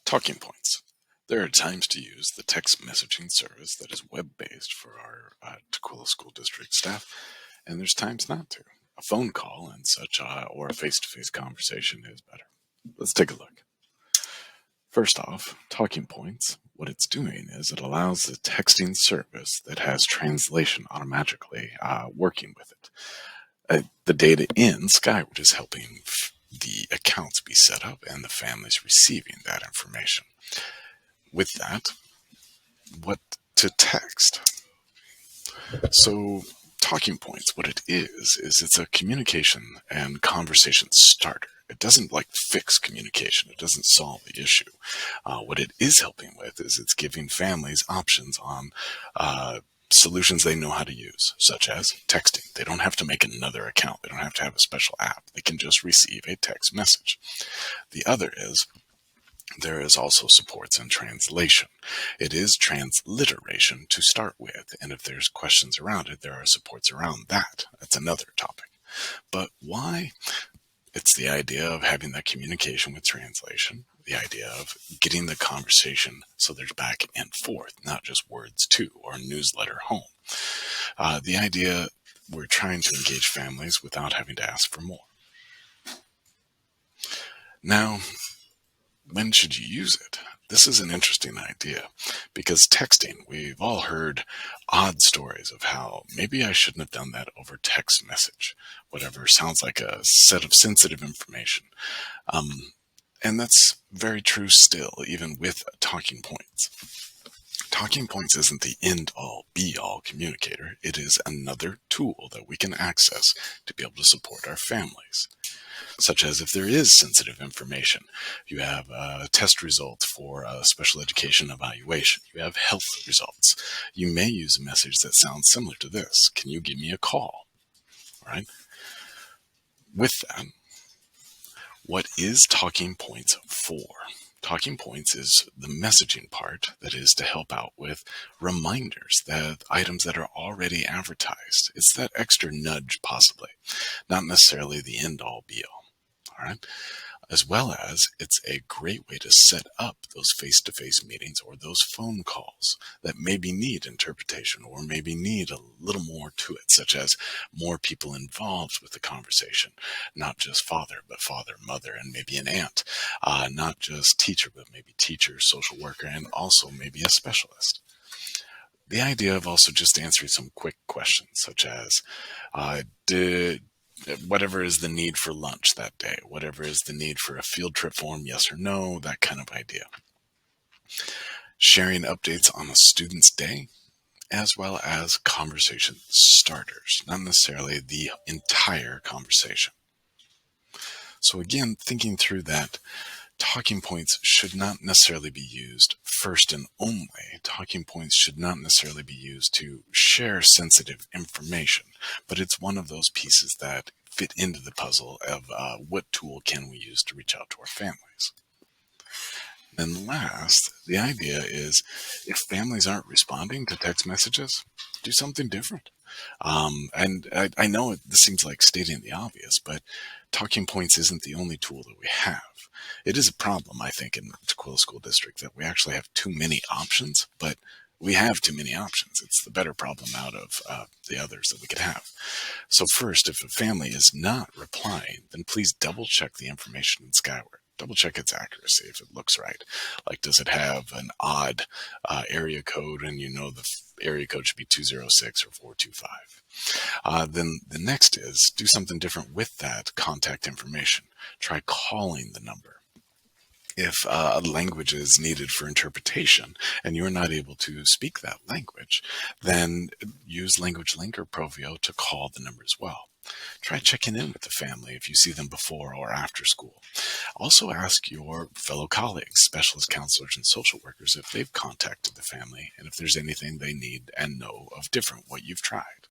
Talking points. There are times to use the text messaging service that is web-based for our Tukwila School District staff, and there's times not to. A phone call and such, or a face-to-face conversation is better. Let's take a look. First off, talking points. What it's doing is it allows the texting service that has translation automatically working with it. The data in Skyward is helping the accounts be set up and the families receiving that information. With that, what to text? So talking points, what it is it's a communication and conversation starter. It doesn't fix communication. It doesn't solve the issue. What it is helping with is it's giving families options on solutions they know how to use, such as texting. They don't have to make another account. They don't have to have a special app. They can just receive a text message. The other is there is also supports in translation. It is transliteration to start with, and if there's questions around it, there are supports around that. That's another topic. But why? It's the idea of having that communication with translation, the idea of getting the conversation so there's back and forth, not just words to or newsletter home. The idea we're trying to engage families without having to ask for more. Now, when should you use it? This is an interesting idea because texting, we've all heard odd stories of how maybe I shouldn't have done that over text message, whatever sounds like a set of sensitive information. And that's very true still, even with talking points. Talking points isn't the end-all, be-all communicator. It is another tool that we can access to be able to support our families. Such as if there is sensitive information, you have test results for a special education evaluation, you have health results. You may use a message that sounds similar to this. Can you give me a call? All right. With that, what is talking points for? Talking points is the messaging part that is to help out with reminders, that items that are already advertised. It's that extra nudge, possibly, not necessarily the end-all, be-all. All right. As well as it's a great way to set up those face-to-face meetings or those phone calls that maybe need interpretation or maybe need a little more to it, such as more people involved with the conversation, not just father, but father, mother, and maybe an aunt, not just teacher, but maybe teacher, social worker, and also maybe a specialist. The idea of also just answering some quick questions, such as, whatever is the need for lunch that day, whatever is the need for a field trip form, yes or no, that kind of idea. Sharing updates on a student's day, as well as conversation starters, not necessarily the entire conversation. So again, thinking through that, talking points should not necessarily be used first and only. Talking points should not necessarily be used to share sensitive information, but it's one of those pieces that fit into the puzzle of what tool can we use to reach out to our families. Then last, the idea is if families aren't responding to text messages, do something different. And I know this seems like stating the obvious, but talking points isn't the only tool that we have. It is a problem, I think, in the Tukwila School District that we actually have too many options, but we have too many options. It's the better problem out of the others that we could have. So first, if a family is not replying, then please double check the information in Skyward. Double check its accuracy if it looks right. Like, does it have an odd area code and you know the area code should be 206 or 425? Then the next is do something different with that contact information. Try calling the number. If a language is needed for interpretation and you're not able to speak that language, then use Language Link or Provio to call the number as well. Try checking in with the family if you see them before or after school. Also ask your fellow colleagues, specialist counselors, and social workers if they've contacted the family and if there's anything they need and know of different what you've tried.